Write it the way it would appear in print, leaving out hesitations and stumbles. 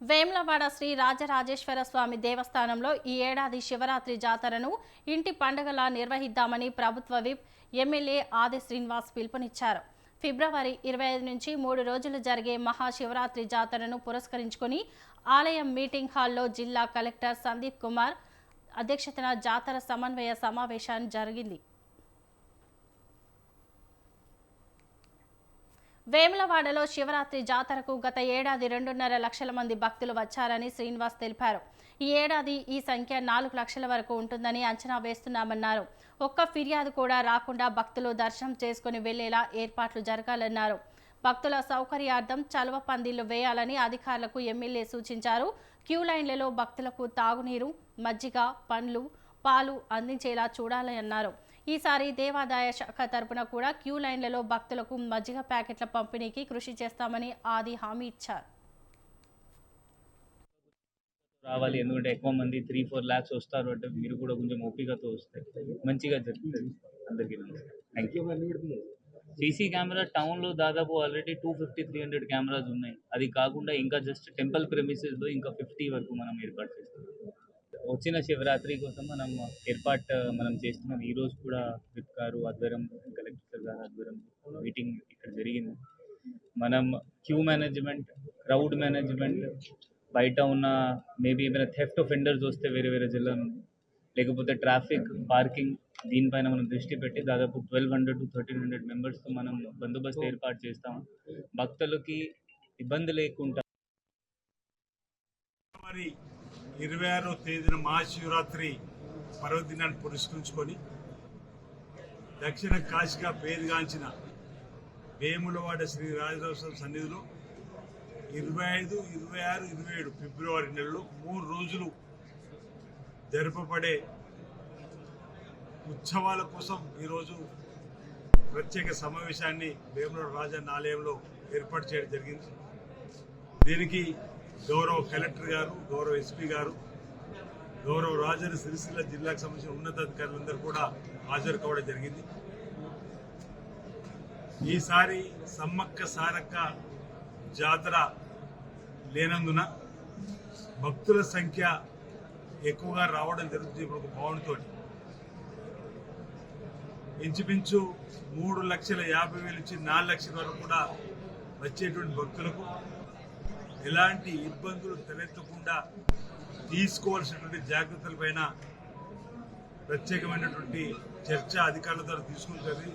వేములవాడ శ్రీ రాజరాజేశ్వర స్వామి దేవస్థానంలో ఈ ఏడాది శివరాత్రి జాతరను ఇంటి పండుగలా నిర్వహిద్దామని ప్రభుత్వ విప్ ఎమ్మెల్యే ఆది శ్రీనివాస్ పిలుపునిచ్చారు. ఫిబ్రవరి 25 నుంచి 3 రోజులు జరిగే మహాశివరాత్రి జాతరను పురస్కరించుకుని ఆలయం మీటింగ్ హాల్లో జిల్లా కలెక్టర్ సందీప్ కుమార్ అధ్యక్షతన జాతర సమన్వయ సమావేశం జరిగింది. వేములవాడలో శివరాత్రి జాతరకు గత ఏడాది 2.5 లక్షల మంది భక్తులు వచ్చారని శ్రీనివాస్ తెలిపారు. ఈ ఏడాది ఈ సంఖ్య 4 లక్షల వరకు ఉంటుందని అంచనా వేస్తున్నామన్నారు. ఒక్క ఫిర్యాదు కూడా రాకుండా భక్తులు దర్శనం చేసుకుని వెళ్లేలా ఏర్పాట్లు జరగాలన్నారు. భక్తుల సౌకర్యార్థం చలువ పందిళ్లు వేయాలని అధికారులకు ఎమ్మెల్యే సూచించారు. క్యూ లైన్లలో భక్తులకు తాగునీరు, మజ్జిగ, పండ్లు, పాలు అందించేలా చూడాలని అన్నారు. ఈసారి దేవాదాయ శాఖ తరపున కూడా క్యూ లైన్లలో భక్తులకు మజ్జిగ ప్యాకెట్ల పంపిణీకి కృషి చేస్తామని ఆది హామీ ఇచ్చారు. రావాలి, ఎందుకంటే ఎక్కువ మంది 3-4 lakhs వస్తారు అంటే మీరు కూడా కొంచెం ఓపికతో వస్తే మంచిగా జరుగుతుంది. అందరికీ థ్యాంక్ యూ. సీసీ కెమెరా టౌన్లో దాదాపు ఆల్రెడీ 250-300 కెమెరాస్ ఉన్నాయి. అది కాకుండా ఇంకా జస్ట్ టెంపుల్ ప్రెమిసెస్లో ఇంకా 50 వరకు మనం ఏర్పాటు చేస్తాం. వచ్చిన శివరాత్రి కోసం మనం చేస్తున్నాం. ఈరోజు కూడా విప్ గారు ఆధ్వర్యం, కలెక్టర్ గారు ఆధ్వర్యం మీటింగ్ ఇక్కడ జరిగింది. మనం క్యూ మేనేజ్మెంట్, క్రౌడ్ మేనేజ్మెంట్, బయట ఉన్న మేబీ ఏమైనా థెఫ్ట్ ఆఫెండర్స్ వస్తే వేరే జిల్లా నుండి, లేకపోతే ట్రాఫిక్, పార్కింగ్, దీనిపైన మనం దృష్టి పెట్టి దాదాపు 1200 to 1300 మెంబర్స్తో మనం బందోబస్తు ఏర్పాటు చేస్తాం. భక్తులకి ఇబ్బంది లేకుండా 26వ తేదీన మహాశివరాత్రి పర్వదినాన్ని పురస్కరించుకొని దక్షిణ కాశీగా పేరుగాంచిన వేములవాడ శ్రీ రాజరాజేశ్వర సన్నిధిలో 25, 26, 27 ఫిబ్రవరి నెలలో 3 రోజులు జరపబడే ఉత్సవాల కోసం ఈరోజు ప్రత్యేక సమావేశాన్ని వేములవాడ రాజన్న ఆలయంలో ఏర్పాటు చేయడం జరిగింది. దీనికి గౌరవ కలెక్టర్ గారు, గౌరవ ఎస్పీ గారు, గౌరవ రాజన్న సిరిసిల్ల జిల్లాకు సంబంధించిన ఉన్నతాధికారులందరూ కూడా హాజరు కావడం జరిగింది. ఈసారి సమ్మక్క సారక్క జాతర లేనందున భక్తుల సంఖ్య ఎక్కువగా రావడం జరుగుతుంది. ఇప్పుడు ఒక భావనతో ఇంచుమించు 3,50,000 నుంచి 4 లక్షల వరకు కూడా వచ్చేటువంటి భక్తులకు ఎలాంటి ఇబ్బందులు తలెత్తకుండా తీసుకోవాల్సినటువంటి జాగ్రత్తలపైన ప్రత్యేకమైనటువంటి చర్చ అధికారుల ద్వారా తీసుకుంటుంది.